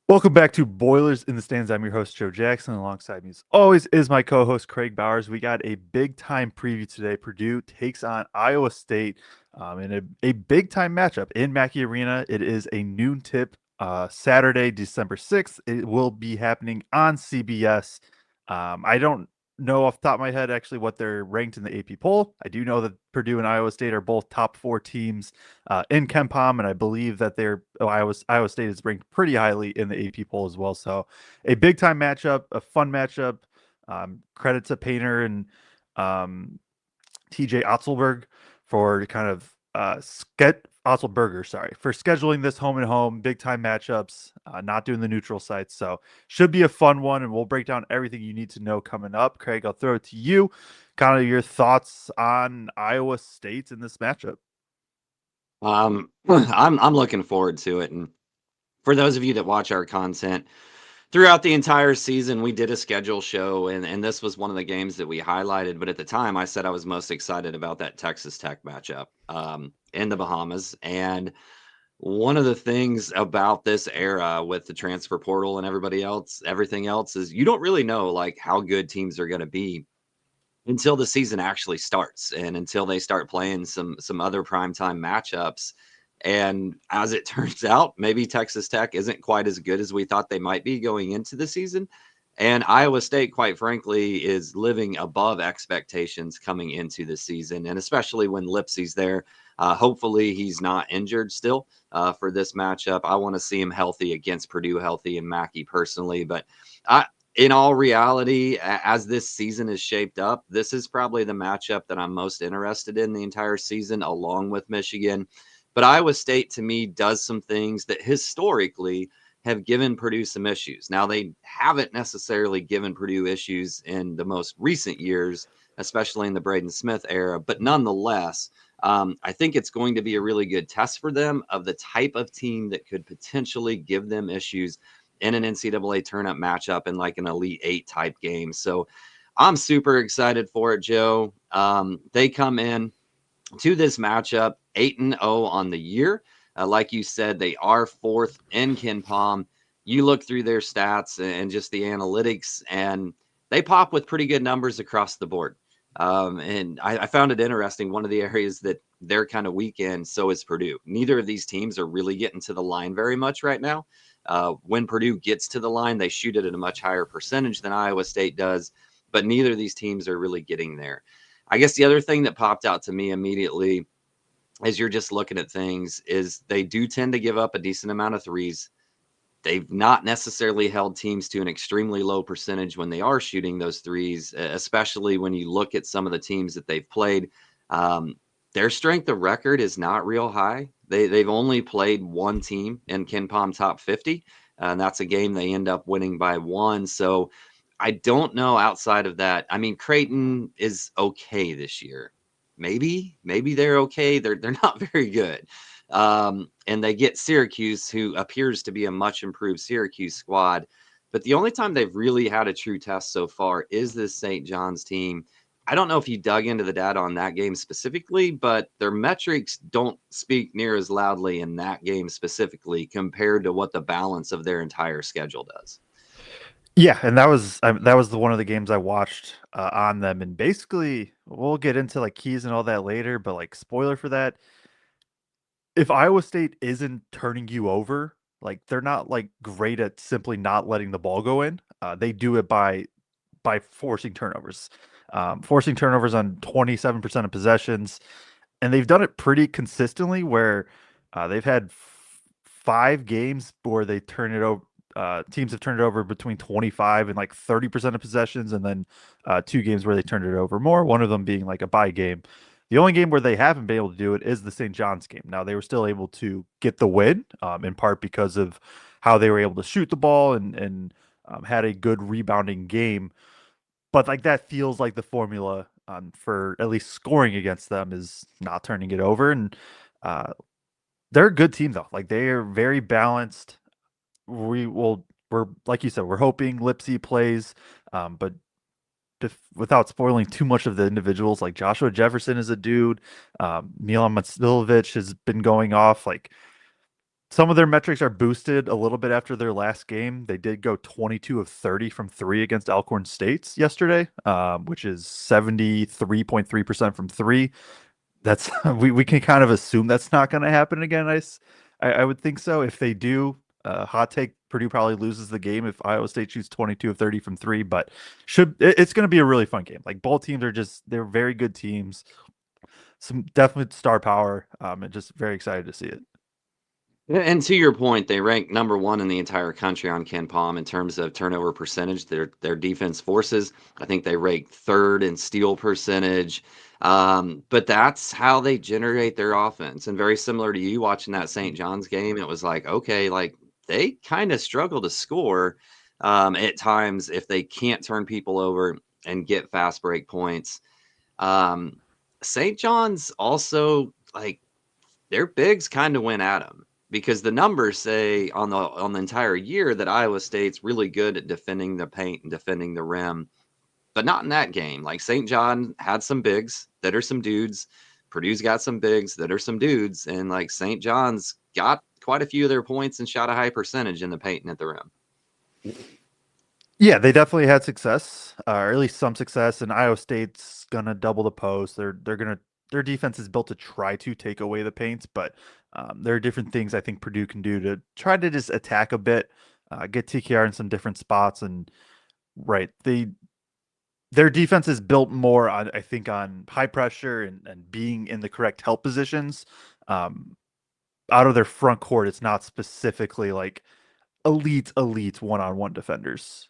Welcome back to Boilers in the Stands. I'm your host, Joe Jackson. Alongside me, as always, is my co-host, Kraig Bowers. We got a big-time preview today. Purdue takes on Iowa State in a big-time matchup in Mackey Arena. It is a noon tip, Saturday, December 6th. It will be happening on CBS. I don't know off the top of my head actually what they're ranked in the AP poll. I do know that Purdue and Iowa State are both top four teams in KenPom, and I believe that Iowa State is ranked pretty highly in the AP poll as well. So a big time matchup, a fun matchup. Credit to Painter and TJ Otzelberg for kind of Otzelberger, sorry, for scheduling this home and home big time matchups, not doing the neutral sites. So should be a fun one, and we'll break down everything you need to know coming up. Kraig, I'll throw it to you. Kind of your thoughts on Iowa State in this matchup. I'm looking forward to it. And for those of you that watch our content throughout the entire season, we did a schedule show, and this was one of the games that we highlighted. But at the time, I said I was most excited about that Texas Tech matchup in the Bahamas. And one of the things about this era with the transfer portal and everything else is you don't really know like how good teams are going to be until the season actually starts and until they start playing some other primetime matchups. And as it turns out, maybe Texas Tech isn't quite as good as we thought they might be going into the season. And Iowa State, quite frankly, is living above expectations coming into the season. And especially when Lipsey's there, hopefully he's not injured still for this matchup. I want to see him healthy against Purdue, healthy and Mackey personally. But I, in all reality, as this season is shaped up, this is probably the matchup that I'm most interested in the entire season, along with Michigan. But Iowa State, to me, does some things that historically have given Purdue some issues. Now, they haven't necessarily given Purdue issues in the most recent years, especially in the Braden Smith era, but nonetheless, I think it's going to be a really good test for them of the type of team that could potentially give them issues in an NCAA tournament matchup in like an Elite Eight type game. So I'm super excited for it, Joe. They come in to this matchup 8-0 on the year. Like you said, they are fourth in KenPom. You look through their stats and just the analytics, and they pop with pretty good numbers across the board. And I found it interesting. One of the areas that they're kind of weak in, so is Purdue. Neither of these teams are really getting to the line very much right now. When Purdue gets to the line, they shoot it at a much higher percentage than Iowa State does, but neither of these teams are really getting there. I guess the other thing that popped out to me immediately as you're just looking at things is they do tend to give up a decent amount of threes. They've not necessarily held teams to an extremely low percentage when they are shooting those threes, especially when you look at some of the teams that they've played. Um, their strength of record is not real high. They've only played one team in KenPom top 50, and that's a game they end up winning by one. So I don't know outside of that. I mean, Creighton is okay this year. Maybe they're okay. They're not very good. And they get Syracuse, who appears to be a much improved Syracuse squad. But the only time they've really had a true test so far is this St. John's team. I don't know if you dug into the data on that game specifically, but their metrics don't speak near as loudly in that game specifically compared to what the balance of their entire schedule does. Yeah, and that was one of the games I watched on them, and basically we'll get into like keys and all that later, but like spoiler for that, if Iowa State isn't turning you over, like they're not like great at simply not letting the ball go in. They do it by forcing turnovers on 27% of possessions, and they've done it pretty consistently. Where they've had 5 games where they turn it over. Teams have turned it over between 25 and like 30% of possessions, and then 2 games where they turned it over more. One of them being like a bye game. The only game where they haven't been able to do it is the St. John's game. Now they were still able to get the win, in part because of how they were able to shoot the ball and had a good rebounding game. But like that feels like the formula for at least scoring against them is not turning it over. And uh, they're a good team though. Like they are very balanced. We're like you said, we're hoping Lipsy plays, but without spoiling too much of the individuals, like Joshua Jefferson is a dude. Milan Matsilovic has been going off. Like some of their metrics are boosted a little bit after their last game. They did go 22 of 30 from three against Alcorn States yesterday, which is 73.3% from three. That's we can kind of assume that's not going to happen again. I would think so. If they do, hot take, Purdue probably loses the game if Iowa State shoots 22 of 30 from three. But it's going to be a really fun game. Like both teams are they're very good teams. Some definite star power. And just very excited to see it. And to your point, they rank number one in the entire country on Ken Palm in terms of turnover percentage. Their defense forces. I think they rank third in steal percentage. But that's how they generate their offense. And very similar to you watching that St. John's game, it was like, okay, like they kind of struggle to score at times if they can't turn people over and get fast break points. Um, St. John's also like their bigs kind of went at them because the numbers say on the entire year that Iowa State's really good at defending the paint and defending the rim, but not in that game. Like St. John had some bigs that are some dudes. Purdue's got some bigs that are some dudes, and like St. John's got quite a few of their points and shot a high percentage in the paint and at the rim. Yeah, they definitely had success, or at least some success. And Iowa State's gonna double the post. Their defense is built to try to take away the paint, but there are different things I think Purdue can do to try to just attack a bit, get TKR in some different spots, and right, their defense is built more on I think on high pressure and being in the correct help positions. Um, Out of their front court, it's not specifically like elite one-on-one defenders.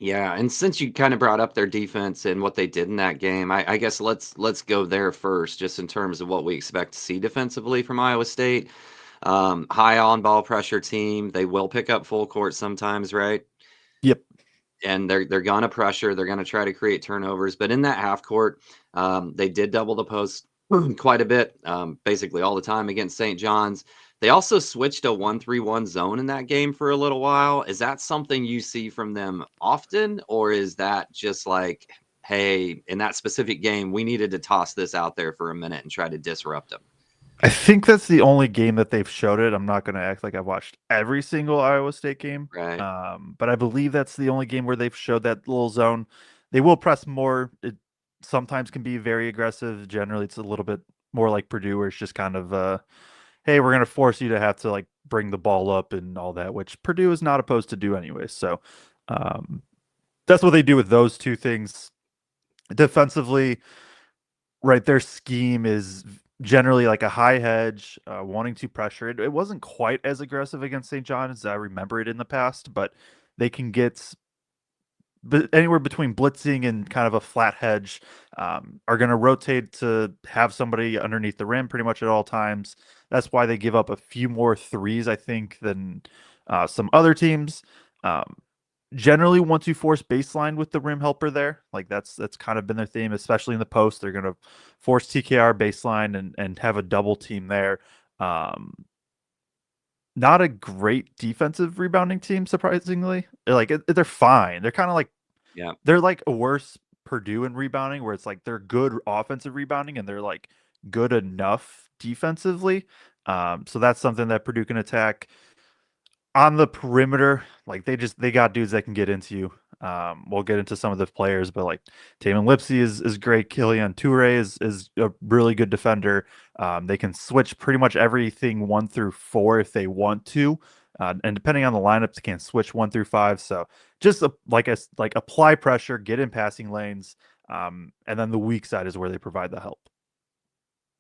Yeah, and since you kind of brought up their defense and what they did in that game, I guess let's go there first, just in terms of what we expect to see defensively from Iowa State. High on ball pressure team. They will pick up full court sometimes, right? Yep. And they're gonna pressure. They're gonna try to create turnovers. But in that half court, they did double the post quite a bit, basically all the time against St. John's. They also switched a 1-3-1 zone in that game for a little while. Is that something you see from them often, or is that just like, hey, in that specific game, we needed to toss this out there for a minute and try to disrupt them? I think that's the only game that they've showed it. I'm not going to act like I've watched every single Iowa State game, Right. but I believe that's the only game where they've showed that little zone. They will press more. It sometimes can be very aggressive. Generally, it's a little bit more like Purdue, where it's just kind of, hey, we're going to force you to have to like bring the ball up and all that, which Purdue is not opposed to do anyway. So um, that's what they do with those two things. Defensively, right, their scheme is generally like a high hedge, wanting to pressure it. It wasn't quite as aggressive against St. John as I remember it in the past, but they can get anywhere between blitzing and kind of a flat hedge. Are going to rotate to have somebody underneath the rim pretty much at all times. That's why they give up a few more threes, I think, than some other teams. Um, Generally want to force baseline with the rim helper there. Like that's kind of been their theme, especially in the post. They're gonna force TKR baseline and have a double team there. Um, Not a great defensive rebounding team, surprisingly. They're fine. They're kind of like Yeah. they're like a worse Purdue in rebounding, where it's like they're good offensive rebounding and they're like good enough defensively. So that's something that Purdue can attack on the perimeter. Like they got dudes that can get into you. We'll get into some of the players, but like Taman Lipsey is great. Killian Toure is a really good defender. They can switch pretty much everything 1 through 4 if they want to, and depending on the lineups, they can switch 1 through 5. So just like apply pressure, get in passing lanes, and then the weak side is where they provide the help.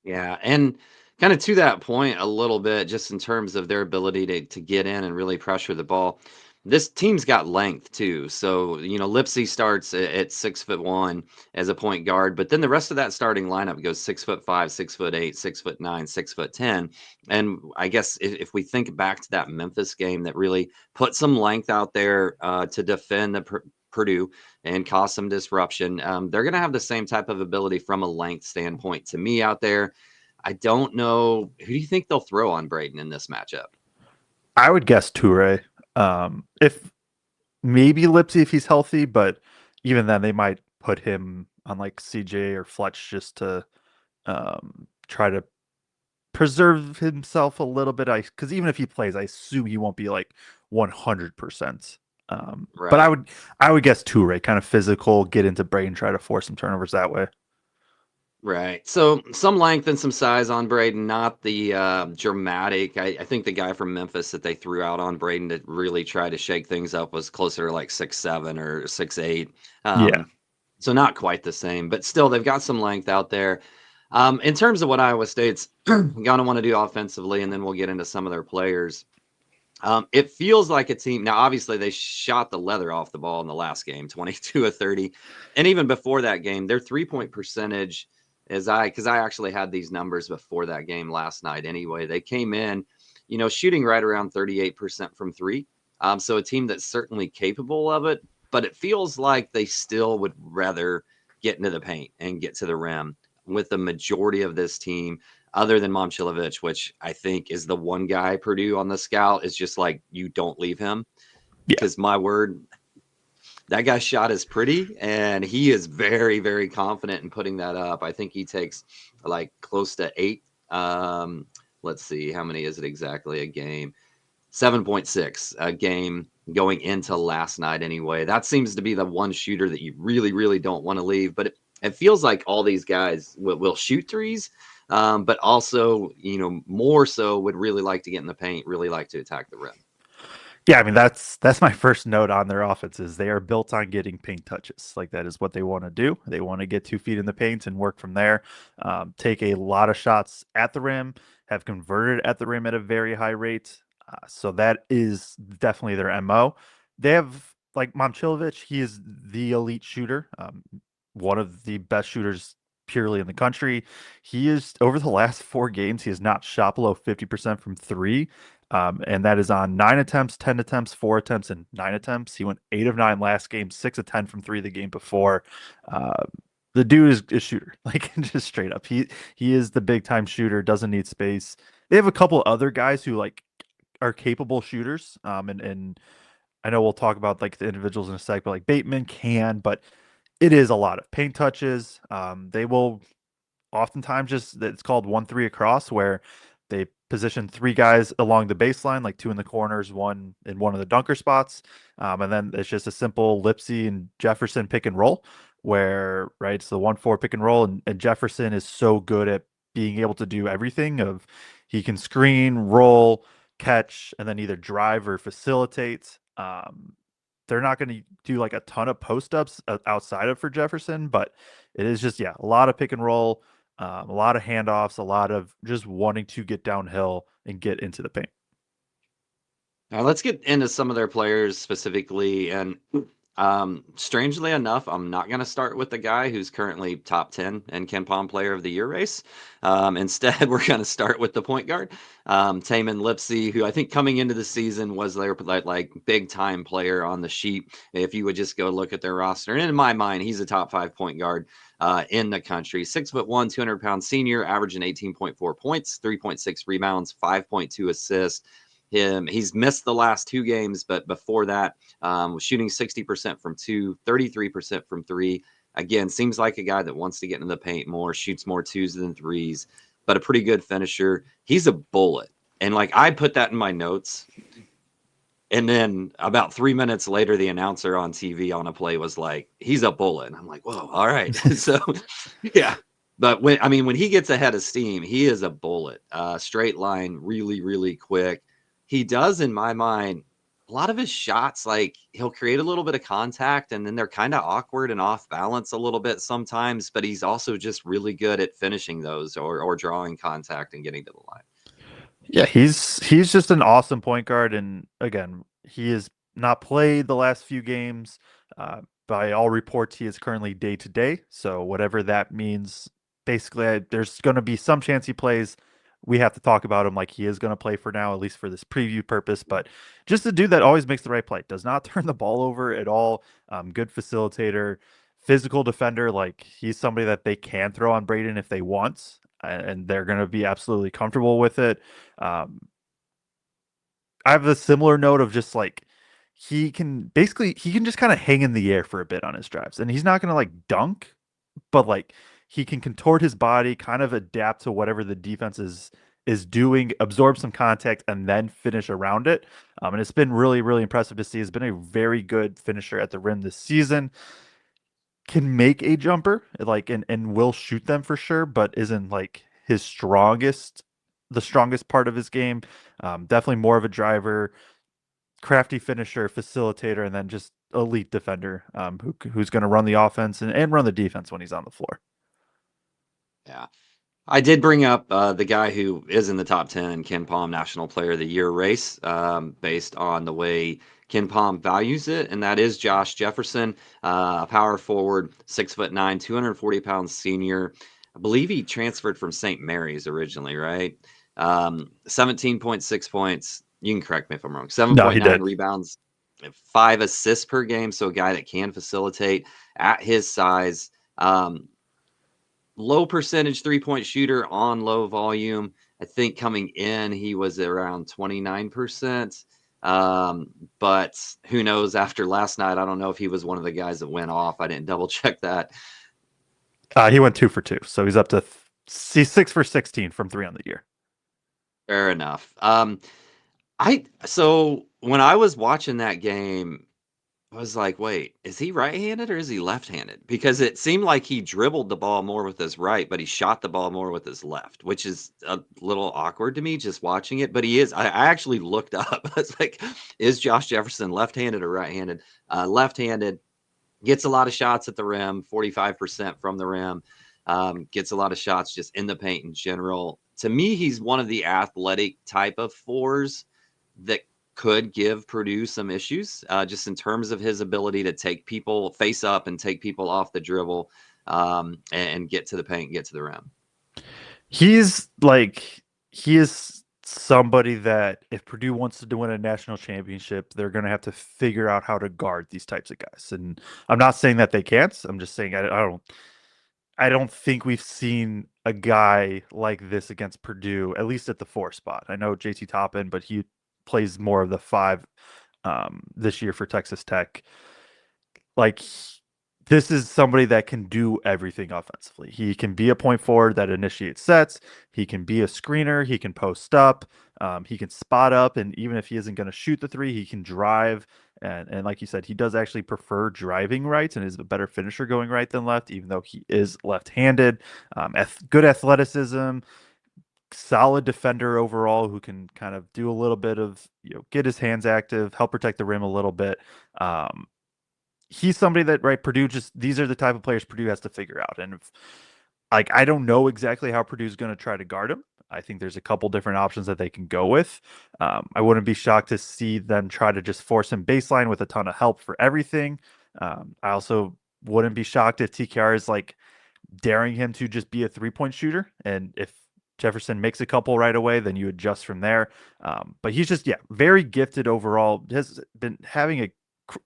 Yeah, and kind of to that point a little bit, just in terms of their ability to get in and really pressure the ball. This team's got length too. So, Lipsy starts at 6'1" as a point guard, but then the rest of that starting lineup goes 6'5", 6'8", 6'9", 6'10". And I guess if we think back to that Memphis game that really put some length out there to defend Purdue and cause some disruption, they're going to have the same type of ability from a length standpoint to me out there. I don't know. Who do you think they'll throw on Braden in this matchup? I would guess Toure. If maybe Lipsy if he's healthy, but even then they might put him on like CJ or Fletch just to try to preserve himself a little bit. Because even if he plays, I assume he won't be like 100%. But Right. I would guess Toure, kind of physical, get into Braden, try to force some turnovers that way. Right. So some length and some size on Braden, not the dramatic. I think the guy from Memphis that they threw out on Braden to really try to shake things up was closer to like 6'7" or 6'8". Yeah. So not quite the same, but still they've got some length out there. In terms of what Iowa State's gonna want to do offensively, and then we'll get into some of their players. It feels like a team. Now, obviously, they shot the leather off the ball in the last game, 22 of 30. And even before that game, their 3-point percentage because I actually had these numbers before that game last night anyway. They came in, shooting right around 38% from three. So a team that's certainly capable of it, but it feels like they still would rather get into the paint and get to the rim with the majority of this team other than Momcilovic, which I think is the one guy Purdue on the scout is just like, you don't leave him. Yeah. Because my word, that guy's shot is pretty, and he is very, very confident in putting that up. I think he takes like close to 8. Let's see, how many is it exactly a game? 7.6 a game going into last night anyway. That seems to be the one shooter that you really, really don't want to leave. But it feels like all these guys will shoot threes, but also, more so would really like to get in the paint, really like to attack the rim. Yeah, I mean that's my first note on their offense is they are built on getting paint touches. Like that is what they want to do. They want to get 2 feet in the paint and work from there. Take a lot of shots at the rim, have converted at the rim at a very high rate. So that is definitely their MO. They have like Momcilovic, he is the elite shooter, one of the best shooters purely in the country. He is over the last 4 games, he has not shot below 50% from three. And that is on 9 attempts, 10 attempts, 4 attempts, and 9 attempts. He went 8 of 9 last game, 6 of 10 from three the game before. Uh, the dude is a shooter, like just straight up. He is the big time shooter. Doesn't need space. They have a couple other guys who like are capable shooters. And I know we'll talk about like the individuals in a sec, but like Bateman can, but it is a lot of paint touches. They will oftentimes just it's called 1-3 across where they position 3 guys along the baseline, like 2 in the corners, one in one of the dunker spots. And then it's just a simple Lipsy and Jefferson pick and roll where, right, it's the 1-4 pick and roll. And Jefferson is so good at being able to do everything of he can screen, roll, catch, and then either drive or facilitate. They're not going to do like a ton of post ups outside of for Jefferson, but it is just, yeah, a lot of pick and roll, a lot of handoffs, a lot of just wanting to get downhill and get into the paint. Now let's get into some of their players specifically. And strangely enough, I'm not going to start with the guy who's currently top 10 in Ken Palm Player of the Year race. Instead, we're going to start with the point guard, Taman Lipsey, who I think coming into the season was their like big time player on the sheet. If you would just go look at their roster, and in my mind, he's a top 5 point guard in the country. 6'1", 200-pound senior, averaging 18.4 points, 3.6 rebounds, 5.2 assists. He's missed the last 2 games, but before that, was shooting 60% from two, 33% from three. Again, seems like a guy that wants to get into the paint more, shoots more twos than threes, but a pretty good finisher. He's a bullet. And like I put that in my notes. And then about 3 minutes later, the announcer on TV on a play was like, he's a bullet. And I'm like, whoa, all right. So, yeah. But when he gets ahead of steam, he is a bullet. Straight line, really, really quick. He does, in my mind, a lot of his shots, like he'll create a little bit of contact and then they're kind of awkward and off balance a little bit sometimes, but he's also just really good at finishing those or drawing contact and getting to the line. Yeah, he's just an awesome point guard, and again, he has not played the last few games. By all reports, he is currently day to day. So whatever that means, basically, there's going to be some chance he plays. We have to talk about him like he is going to play for now, at least for this preview purpose. But just a dude that always makes the right play, does not turn the ball over at all. Good facilitator, physical defender. Like he's somebody that they can throw on Braden if they want, and they're going to be absolutely comfortable with it. um, I have a similar note of just like he can just kind of hang in the air for a bit on his drives, and he's not going to like dunk, but like he can contort his body, kind of adapt to whatever the defense is is doing, absorb some contact and then finish around it. And it's been really, really impressive to see. He's been a very good finisher at the rim this season. Can make a jumper, like, and will shoot them for sure, but isn't like the strongest part of his game. Definitely more of a driver, crafty finisher, facilitator, and then just elite defender, who's going to run the offense and run the defense when he's on the floor. Yeah. I did bring up the guy who is in the top 10 Ken Palm National Player of the Year race based on the way Ken Palm values it, and that is Josh Jefferson, a power forward, 6'9", 240 pounds senior. I believe he transferred from St. Mary's originally, right? 17.6 points. You can correct me if I'm wrong. No, he 7.9 did. rebounds, 5 assists per game. So a guy that can facilitate at his size. Low percentage 3-point shooter on low volume. I think coming in, he was around 29%. But who knows after last night? I don't know if he was one of the guys that went off. I didn't double check that. He went 2 for 2, so he's up to he's 6 for 16 from three on the year. Fair enough. So when I was watching that game, I was like, wait, is he right-handed or is he left-handed? Because it seemed like he dribbled the ball more with his right, but he shot the ball more with his left, which is a little awkward to me just watching it. But he is. I actually looked up. I was like, is Josh Jefferson left-handed or right-handed? Left-handed, gets a lot of shots at the rim, 45% from the rim, gets a lot of shots just in the paint in general. To me, he's one of the athletic type of fours that could give Purdue some issues, just in terms of his ability to take people face up and take people off the dribble, and get to the paint, get to the rim. He is somebody that if Purdue wants to win a national championship, they're going to have to figure out how to guard these types of guys. And I'm not saying that they can't. I'm just saying I don't think we've seen a guy like this against Purdue, at least at the 4 spot. I know JT Toppin, but he plays more of the 5 this year for Texas Tech. Like, this is somebody that can do everything offensively. He can be a point forward that initiates sets. He can be a screener. He can post up. He can spot up, and even if he isn't going to shoot the 3, he can drive. And like you said, he does actually prefer driving right and is a better finisher going right than left, even though he is left-handed. Good athleticism, solid defender overall, who can kind of do a little bit of, get his hands active, help protect the rim a little bit. He's somebody that, right, Purdue these are the type of players Purdue has to figure out. And like, I don't know exactly how Purdue's going to try to guard him. I think there's a couple different options that they can go with. I wouldn't be shocked to see them try to just force him baseline with a ton of help for everything. I also wouldn't be shocked if TKR is like daring him to just be a 3-point shooter. And if Jefferson makes a couple right away, then you adjust from there. But he's just, very gifted overall. Has been having an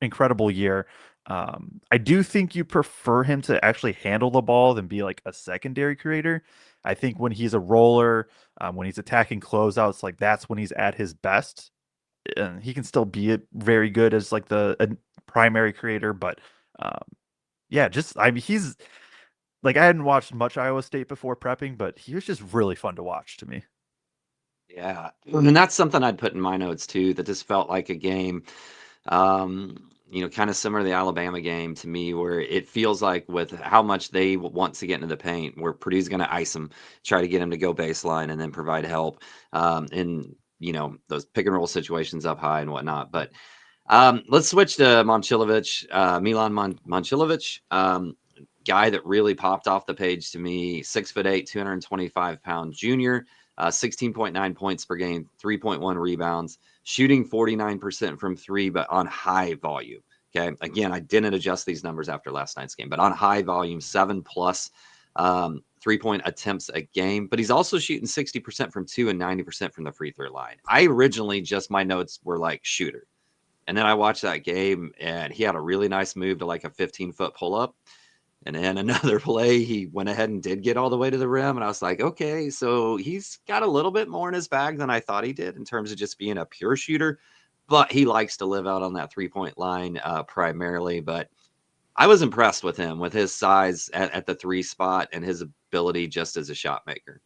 incredible year. I do think you prefer him to actually handle the ball than be like a secondary creator. I think when he's a roller, when he's attacking closeouts, like that's when he's at his best. And he can still be very good as like a primary creator, but he's like, I hadn't watched much Iowa State before prepping, but he was just really fun to watch to me. Yeah, and that's something I'd put in my notes too. That just felt like a game, kind of similar to the Alabama game to me, where it feels like with how much they want to get into the paint, where Purdue's going to ice them, try to get him to go baseline, and then provide help in those pick and roll situations up high and whatnot. But let's switch to Milan Momcilovic. Guy that really popped off the page to me, 6'8", 225-pound junior, 16.9 points per game, 3.1 rebounds, shooting 49% from 3, but on high volume. Okay. Again, I didn't adjust these numbers after last night's game, but on high volume, 7+ 3-point attempts a game. But he's also shooting 60% from 2 and 90% from the free throw line. I originally my notes were like shooter. And then I watched that game and he had a really nice move to like a 15-foot pull up. And then another play, he went ahead and did get all the way to the rim. And I was like, okay, so he's got a little bit more in his bag than I thought he did in terms of just being a pure shooter. But he likes to live out on that 3-point line primarily. But I was impressed with him, with his size at the 3 spot and his ability just as a shot maker.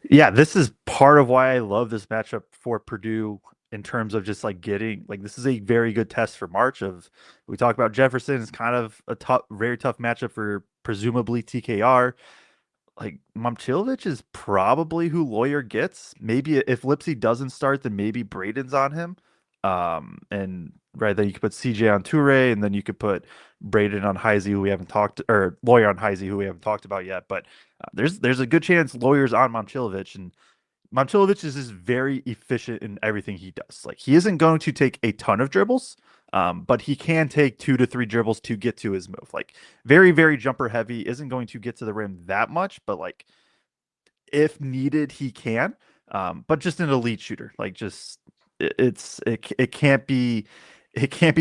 Yeah, this is part of why I love this matchup for Purdue in terms of just like getting like this is a very good test for March of we talked about Jefferson is kind of a tough, very tough matchup for presumably TKR. Like Momcilovic is probably who Lawyer gets. Maybe if Lipsy doesn't start, then maybe Braden's on him. And right then you could put CJ on Toure, and then you could put Braden on Heisey, who we haven't talked, or Lawyer on Heisey, who we haven't talked about yet. But there's a good chance Lawyer's on Momcilovic, and Momcilovic is just very efficient in everything he does. Like he isn't going to take a ton of dribbles, but he can take 2 to 3 dribbles to get to his move. Like very, very jumper heavy, isn't going to get to the rim that much, but like if needed, he can. But just an elite shooter. Like just it can't be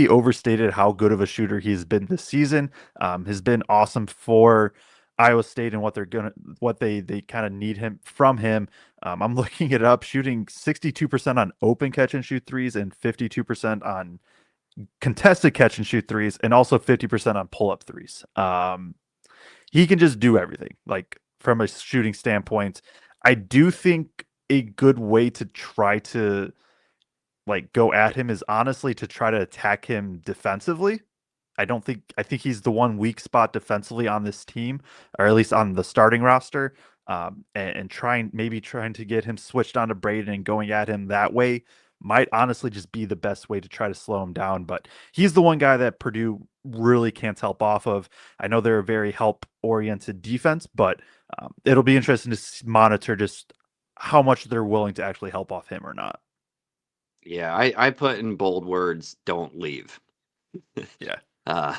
overstated how good of a shooter he's been this season. Has been awesome for Iowa State and what they kind of need him from him. I'm looking it up, shooting 62% on open catch and shoot threes and 52% on contested catch and shoot threes, and also 50% on pull up threes. He can just do everything. Like from a shooting standpoint, I do think a good way to try to like go at him is honestly to try to attack him defensively. I think he's the one weak spot defensively on this team, or at least on the starting roster. And trying to get him switched on to Braden and going at him that way might honestly just be the best way to try to slow him down. But he's the one guy that Purdue really can't help off of. I know they're a very help oriented defense, but it'll be interesting to monitor just how much they're willing to actually help off him or not. Yeah, I put in bold words, don't leave. Yeah. Uh,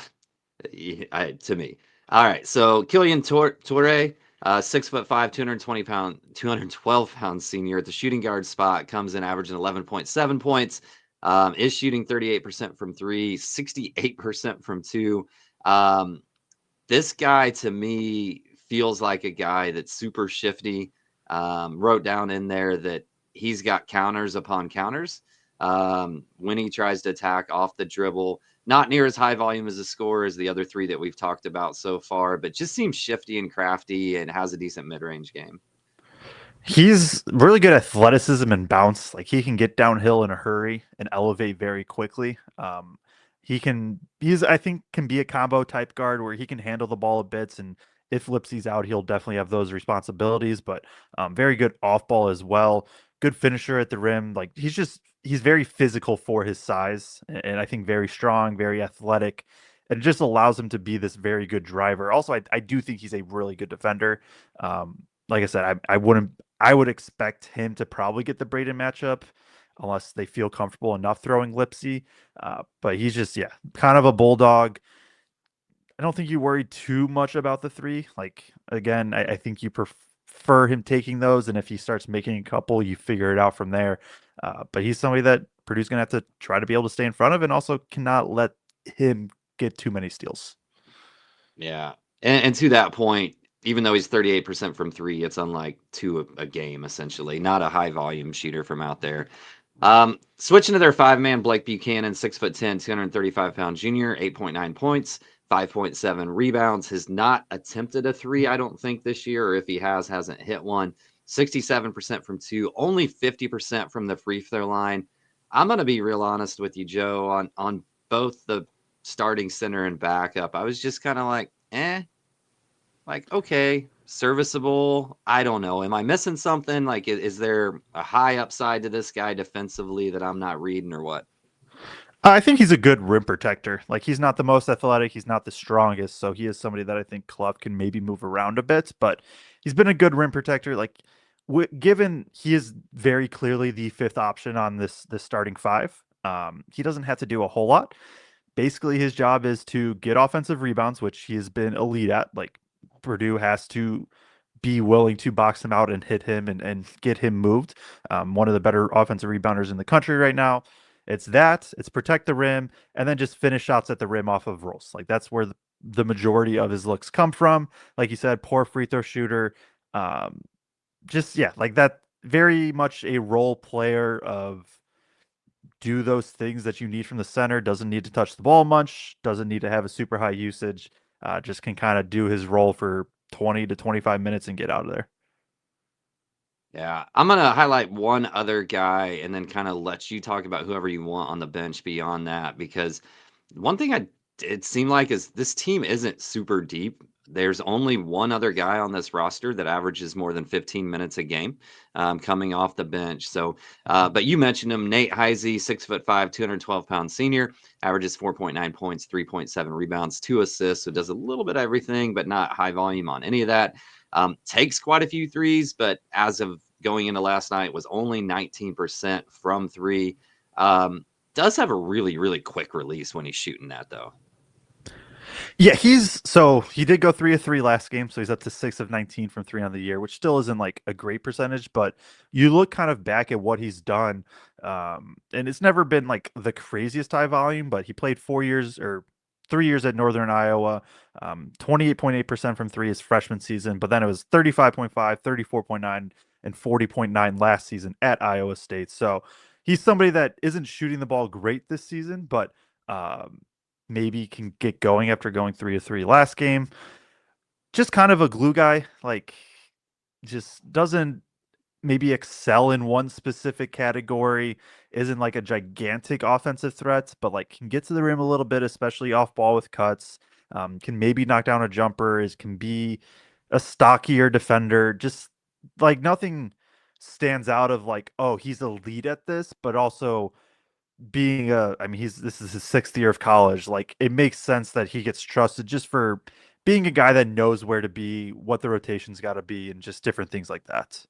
to me. All right, so Killian Toure, 6'5", 220 pound, 212 pound senior at the shooting guard spot, comes in averaging 11.7 points. Is shooting 38% from three, 68% from two. Um, this guy to me feels like a guy that's super shifty. Wrote down in there that he's got counters upon counters. When he tries to attack off the dribble, not near as high volume as a scorer as the other three that we've talked about so far, but just seems shifty and crafty and has a decent mid-range game. He's really good athleticism and bounce. Like he can get downhill in a hurry and elevate very quickly. He's I think can be a combo type guard where he can handle the ball a bit, and if Lipsy's out, he'll definitely have those responsibilities. But very good off ball as well. Good finisher at the rim. Like he's very physical for his size, and I think very strong, very athletic. It just allows him to be this very good driver. Also, I do think he's a really good defender. Like I said, I would expect him to probably get the Braden matchup unless they feel comfortable enough throwing Lipsy. But he's just, yeah, kind of a bulldog. I don't think you worry too much about the three. Like, again, I think you prefer him taking those. And if he starts making a couple, you figure it out from there. But he's somebody that Purdue's going to have to try to be able to stay in front of and also cannot let him get too many steals. Yeah. And to that point, even though he's 38% from three, it's unlike two a game, essentially. Not a high volume shooter from out there. Switching to their five-man, Blake Buchanan, 6'10", 235-pound junior, 8.9 points, 5.7 rebounds. Has not attempted a three, I don't think, this year, or if he has, hasn't hit one. 67% from two, only 50% from the free throw line. I'm going to be real honest with you, Joe, on both the starting center and backup. I was just kind of like, like, okay, serviceable. I don't know. Am I missing something? Like, is there a high upside to this guy defensively that I'm not reading or what? I think he's a good rim protector. Like he's not the most athletic, he's not the strongest, so he is somebody that I think Clough can maybe move around a bit. But he's been a good rim protector. Like given he is very clearly the fifth option on this starting five, he doesn't have to do a whole lot. Basically, his job is to get offensive rebounds, which he has been elite at. Like Purdue has to be willing to box him out and hit him and get him moved. One of the better offensive rebounders in the country right now. It's protect the rim and then just finish shots at the rim off of rolls. Like that's where the majority of his looks come from. Like you said, poor free throw shooter. Um, just yeah, like that. Very much a role player of do those things that you need from the center. Doesn't need to touch the ball much. Doesn't need to have a super high usage. Just can kind of do his role for 20 to 25 minutes and get out of there. Yeah, I'm gonna highlight one other guy and then kind of let you talk about whoever you want on the bench beyond that, because one thing I it seemed like is this team isn't super deep. There's only one other guy on this roster that averages more than 15 minutes a game, coming off the bench. So, but you mentioned him, Nate Heisey, 6'5", 212-pound senior, averages 4.9 points, 3.7 rebounds, 2 assists. So does a little bit of everything, but not high volume on any of that. Takes quite a few threes, but as of going into last night, was only 19% from three. Does have a really, really quick release when he's shooting that, though. Yeah, he did go 3 of 3 last game, so he's up to 6 of 19 from three on the year, which still isn't like a great percentage, but you look kind of back at what he's done, and it's never been like the craziest high volume, but he played 4 years or 3 years at Northern Iowa, 28.8% from three his freshman season, but then it was 35.5, 34.9, and 40.9 last season at Iowa State. So he's somebody that isn't shooting the ball great this season, but um, maybe can get going after going 3 of 3 last game. Just kind of a glue guy, like just doesn't maybe excel in one specific category, isn't like a gigantic offensive threat, but like can get to the rim a little bit, especially off ball with cuts. Can maybe knock down a jumper, can be a stockier defender. Just like nothing stands out of like, oh, he's elite at this, but also being I mean, this is his 6th year of college. Like, it makes sense that he gets trusted just for being a guy that knows where to be, what the rotation's got to be, and just different things like that.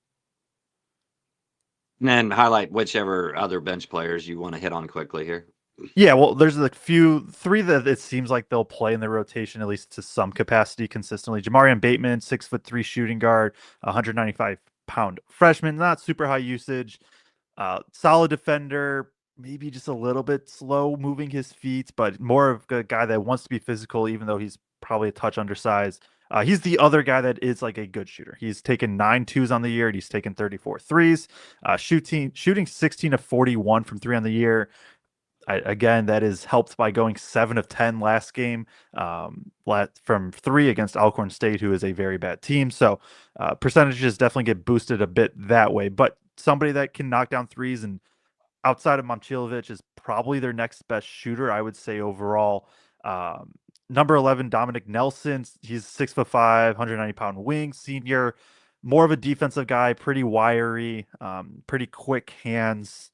And then highlight whichever other bench players you want to hit on quickly here. Yeah, well, there's a few, three that it seems like they'll play in the rotation at least to some capacity consistently. Jamarian Bateman, 6'3" shooting guard, 195-pound freshman, not super high usage. Solid defender, maybe just a little bit slow moving his feet, but more of a guy that wants to be physical, even though he's probably a touch undersized. He's the other guy that is like a good shooter. He's taken 9 twos on the year, and he's taken 34 threes. Shooting 16 of 41 from three on the year. Again, that is helped by going 7 of 10 last game, from three against Alcorn State, who is a very bad team. So percentages definitely get boosted a bit that way. But somebody that can knock down threes and outside of Momcilovic is probably their next best shooter, I would say overall. Number 11, Dominic Nelson. He's 6'5", 190-pound wing, senior, more of a defensive guy, pretty wiry, pretty quick hands.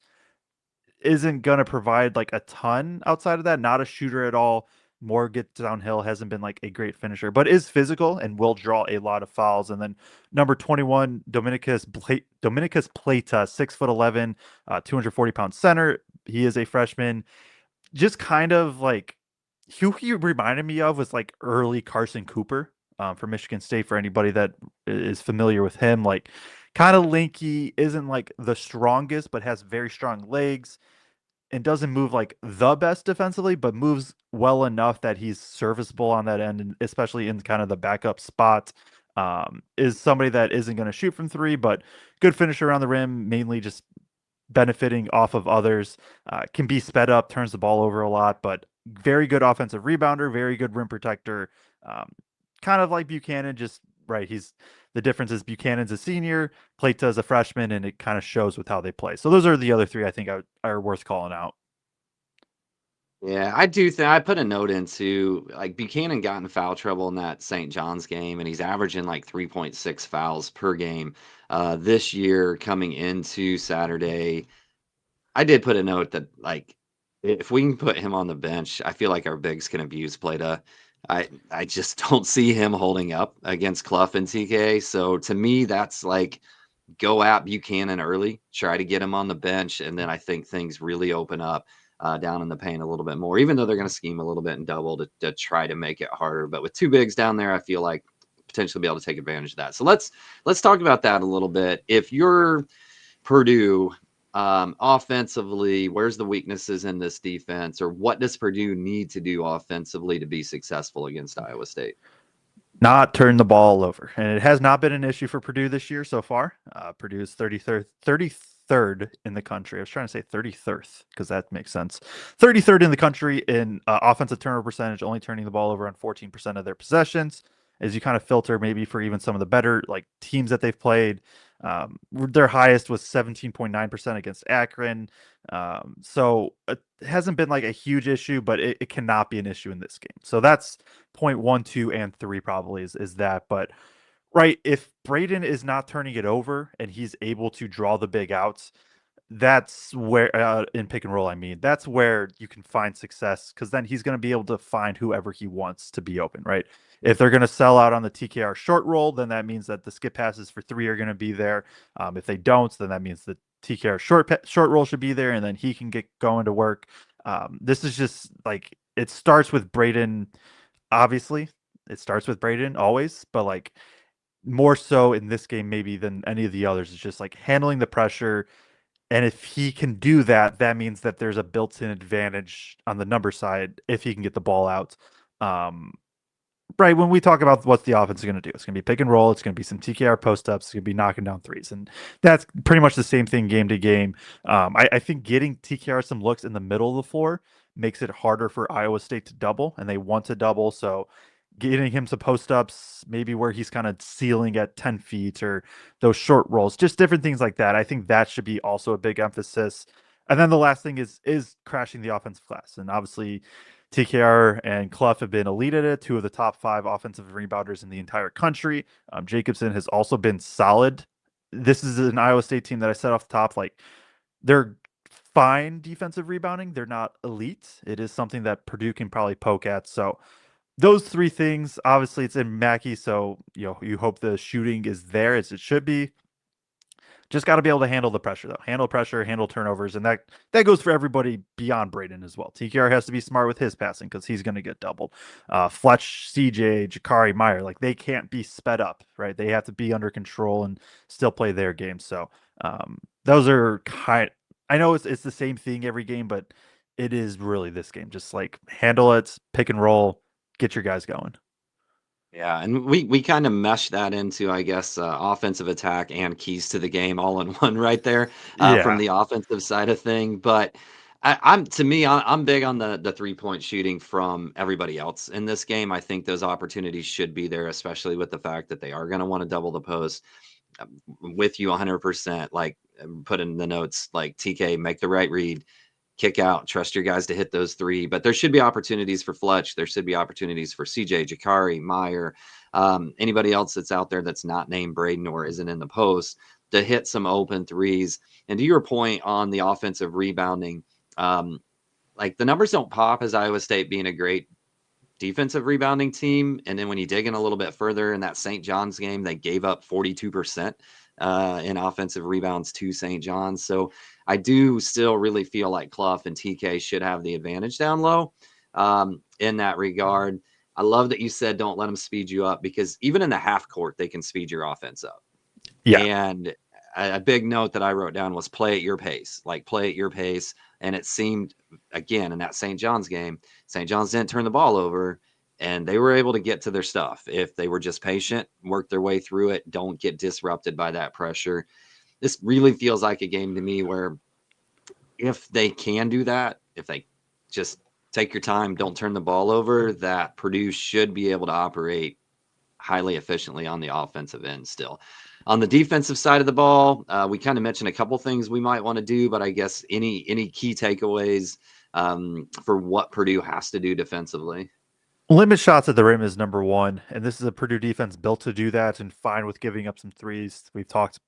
Isn't gonna provide like a ton outside of that. Not a shooter at all. More gets downhill. Hasn't been like a great finisher, but is physical and will draw a lot of fouls. And then number 21, Dominicus Plata, 6'11", 240-pound center. He is a freshman. Just kind of like who he reminded me of was like early Carson Cooper, from Michigan State. For anybody that is familiar with him, like kind of lanky, isn't like the strongest, but has very strong legs and doesn't move like the best defensively, but moves well enough that he's serviceable on that end, and especially in kind of the backup spot. Is somebody that isn't going to shoot from three, but good finisher around the rim, mainly just benefiting off of others. Can be sped up, turns the ball over a lot, but very good offensive rebounder, very good rim protector. Um, Kind of like Buchanan, just right. The difference is Buchanan's a senior, Plata's a freshman, and it kind of shows with how they play. So those are the other three I think are worth calling out. Yeah, I do think I put a note into like Buchanan got in foul trouble in that St. John's game, and he's averaging like 3.6 fouls per game this year coming into Saturday. I did put a note that like if we can put him on the bench, I feel like our bigs can abuse Plata. I just don't see him holding up against Clough and TK. So to me, that's like go at Buchanan early, try to get him on the bench, and then I think things really open up down in the paint a little bit more. Even though they're going to scheme a little bit and double to try to make it harder, but with two bigs down there, I feel like potentially be able to take advantage of that. So let's talk about that a little bit. If you're Purdue, offensively, where's the weaknesses in this defense, or what does Purdue need to do offensively to be successful against Iowa State? Not turn the ball over. And it has not been an issue for Purdue this year so far. Purdue is 33rd in the country. I was trying to say 33rd because that makes sense. 33rd in the country in offensive turnover percentage, only turning the ball over on 14% of their possessions. As you kind of filter maybe for even some of the better like teams that they've played, Their highest was 17.9% against Akron. So it hasn't been like a huge issue, but it cannot be an issue in this game. So that's point one, two, and three probably is that. But right, if Braden is not turning it over and he's able to draw the big outs, that's where in pick and roll, I mean, that's where you can find success because then he's going to be able to find whoever he wants to be open, right? If they're going to sell out on the TKR short roll, then that means that the skip passes for three are going to be there. If they don't, then that means the TKR short roll should be there, and then he can get going to work. This is just like it starts with Braden. Obviously, it starts with Braden always, but like more so in this game maybe than any of the others. It's just like handling the pressure, and if he can do that, that means that there's a built-in advantage on the number side if he can get the ball out. Um, right, when we talk about what the offense is going to do, it's going to be pick and roll. It's going to be some TKR post-ups. It's going to be knocking down threes. And that's pretty much the same thing game to game. I think getting TKR some looks in the middle of the floor makes it harder for Iowa State to double, and they want to double. So getting him some post-ups, maybe where he's kind of ceiling at 10 feet or those short rolls, just different things like that. I think that should be also a big emphasis. And then the last thing is crashing the offensive class. And obviously TKR and Clough have been elite at it, two of the top five offensive rebounders in the entire country. Jacobson has also been solid. This is an Iowa State team that I said off the top, like they're fine defensive rebounding. They're not elite. It is something that Purdue can probably poke at. So those three things, obviously it's in Mackey, so you hope the shooting is there as it should be. Just got to be able to handle the pressure, though. Handle pressure, handle turnovers, and that goes for everybody beyond Braden as well. TKR has to be smart with his passing because he's going to get doubled. Fletch, CJ, Jakari, Meyer, like they can't be sped up, right? They have to be under control and still play their game. So those are kind. I know it's the same thing every game, but it is really this game. Just like handle it, pick and roll, get your guys going. Yeah, and we kind of mesh that into, I guess, offensive attack and keys to the game all in one right there, from Yeah, the offensive side of thing. But I'm to me, I'm big on the 3-point shooting from everybody else in this game. I think those opportunities should be there, especially with the fact that they are going to want to double the post. With you 100%. Like put in the notes, like TK, make the right read, kick out, trust your guys to hit those three. But there should be opportunities for Fletch. There should be opportunities for CJ, Jakari, Meyer, anybody else that's out there that's not named Braden or isn't in the post to hit some open threes. And to your point on the offensive rebounding, like the numbers don't pop as Iowa State being a great defensive rebounding team. And then when you dig in a little bit further in that St. John's game, they gave up 42% in offensive rebounds to St. John's. So I do still really feel like Clough and TK should have the advantage down low in that regard. I love that you said don't let them speed you up because even in the half court, they can speed your offense up. yeah. And a big note that I wrote down was play at your pace, like play at your pace. And it seemed, again, in that St. John's game, St. John's didn't turn the ball over and they were able to get to their stuff. If they were just patient, work their way through it, don't get disrupted by that pressure. This really feels like a game to me where if they can do that, if they just take your time, don't turn the ball over, that Purdue should be able to operate highly efficiently on the offensive end still. On the defensive side of the ball, we kind of mentioned a couple things we might want to do, but I guess any key takeaways for what Purdue has to do defensively? Limit shots at the rim is number one, and this is a Purdue defense built to do that and fine with giving up some threes. We've talked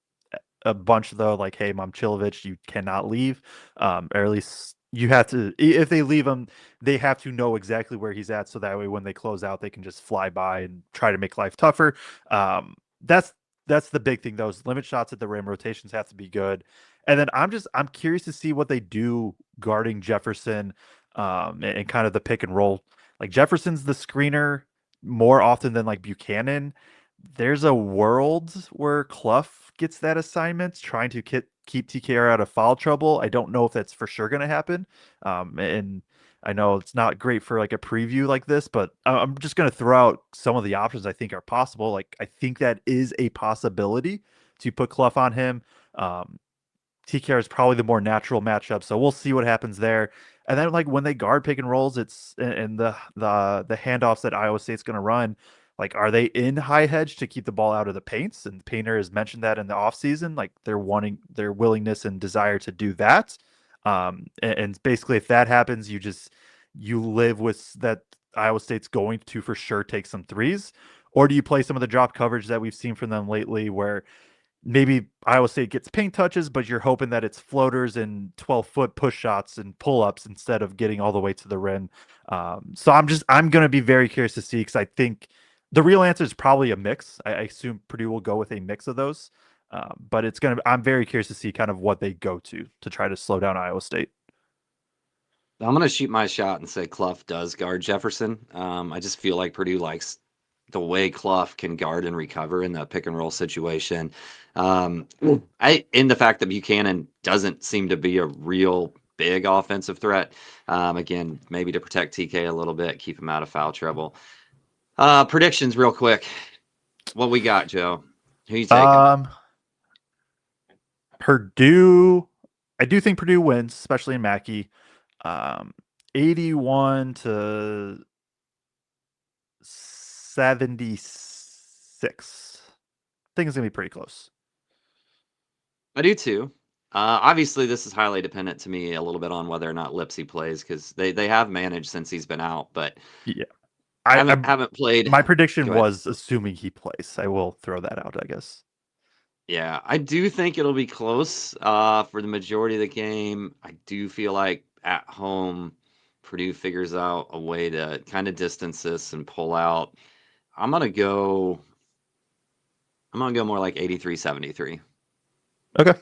a bunch though, like, hey, Momcilovic, you cannot leave, or at least you have to. If they leave him, they have to know exactly where he's at, so that way when they close out, they can just fly by and try to make life tougher. That's the big thing. Those limit shots at the rim, rotations have to be good, and then I'm curious to see what they do guarding Jefferson, and kind of the pick and roll. Like Jefferson's the screener more often than like Buchanan. There's a world where Clough gets that assignment, trying to keep TKR out of foul trouble. I don't know if that's for sure going to happen. And I know it's not great for like a preview like this, but I'm just going to throw out some of the options I think are possible. Like I think that is a possibility to put Clough on him. TKR is probably the more natural matchup, so we'll see what happens there. And then like when they guard pick and rolls, it's and the handoffs that Iowa State's going to run. Like, are they in high hedge to keep the ball out of the paints? And Painter has mentioned that in the offseason, like their willingness and desire to do that. And basically, if that happens, you live with that Iowa State's going to for sure take some threes, or do you play some of the drop coverage that we've seen from them lately, where maybe Iowa State gets paint touches, but you're hoping that it's floaters and 12-foot push shots and pull ups instead of getting all the way to the rim. So I'm going to be very curious to see, because I think the real answer is probably a mix. I assume Purdue will go with a mix of those. But I'm very curious to see kind of what they go to try to slow down Iowa State. I'm going to shoot my shot and say Clough does guard Jefferson. I just feel like Purdue likes the way Clough can guard and recover in the pick and roll situation. In the fact that Buchanan doesn't seem to be a real big offensive threat. Again, maybe to protect TK a little bit, keep him out of foul trouble. Predictions real quick. What we got, Joe? Who you taking? Purdue. I do think Purdue wins, especially in Mackey. 81 to 76. I think it's gonna be pretty close. I do too. Obviously, this is highly dependent to me a little bit on whether or not Lipsy plays, because they have managed since he's been out, but Yeah, haven't played. my prediction Go ahead. was assuming he plays. I will throw that out, I guess. Yeah, I do think it'll be close for the majority of the game. I do feel like at home, Purdue figures out a way to kind of distance this and pull out. I'm gonna go. I'm gonna go more like 83-73. Okay.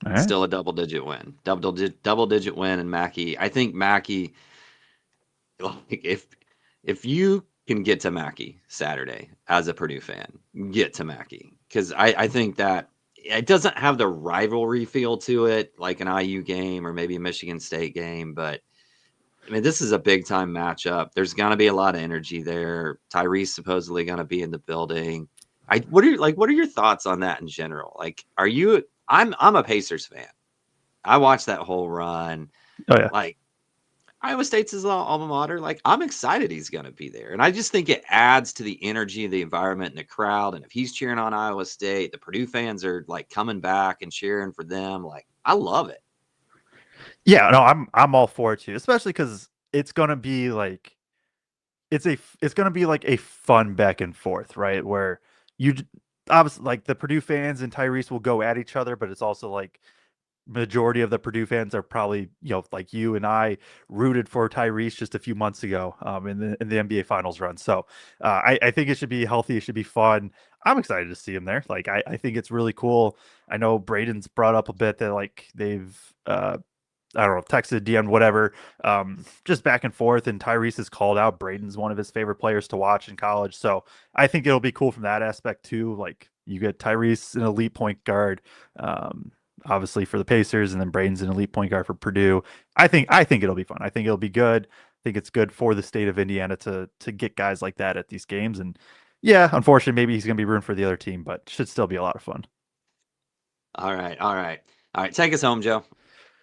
All right. Still a double-digit win. Double-digit win, and Mackey. I think Mackey. Like if you can get to Mackey Saturday as a Purdue fan, get to Mackey, because I think that it doesn't have the rivalry feel to it like an IU game or maybe a Michigan State game, but I mean this is a big time matchup. There's gonna be a lot of energy there. Tyrese supposedly gonna be in the building. What are your thoughts on that in general? Like, are you? I'm a Pacers fan. I watched that whole run. Oh yeah. Like, Iowa State's his alma mater. Like, I'm excited he's going to be there. And I just think it adds to the energy of the environment and the crowd. And if he's cheering on Iowa State, the Purdue fans are like coming back and cheering for them. Like, I love it. Yeah, no, I'm all for it too, especially because it's gonna be like it's gonna be like a fun back and forth, right? Where obviously like the Purdue fans and Tyrese will go at each other, but it's also like majority of the Purdue fans are probably, like you and I rooted for Tyrese just a few months ago in the NBA Finals run. So I think it should be healthy. It should be fun. I'm excited to see him there. Like I think it's really cool. I know Braden's brought up a bit that like they've I don't know, texted, DM, whatever, just back and forth. And Tyrese has called out Braden's one of his favorite players to watch in college. So I think it'll be cool from that aspect too. Like you get Tyrese, an elite point guard, obviously for the Pacers, and then Braden's an elite point guard for Purdue. I think it'll be fun. I think it'll be good. I think it's good for the state of Indiana to get guys like that at these games. And yeah, unfortunately, maybe he's going to be rooting for the other team, but should still be a lot of fun. All right. All right. All right. Take us home, Joe.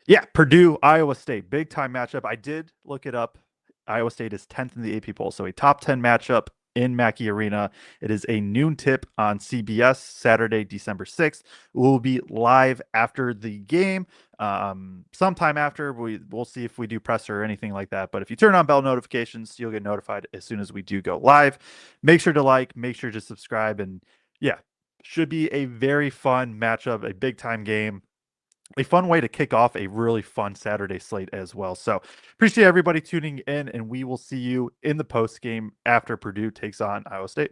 Yeah, Purdue, Iowa State, big time matchup. I did look it up. Iowa State is 10th in the AP poll, so a top 10 matchup in Mackey Arena. It is a noon tip on CBS Saturday, December 6th. We'll be live after the game. Sometime after, we'll see if we do presser or anything like that. But if you turn on bell notifications, you'll get notified as soon as we do go live. Make sure to like, make sure to subscribe, and yeah, should be a very fun matchup, a big time game, a fun way to kick off a really fun Saturday slate as well. So appreciate everybody tuning in, and we will see you in the post game after Purdue takes on Iowa State.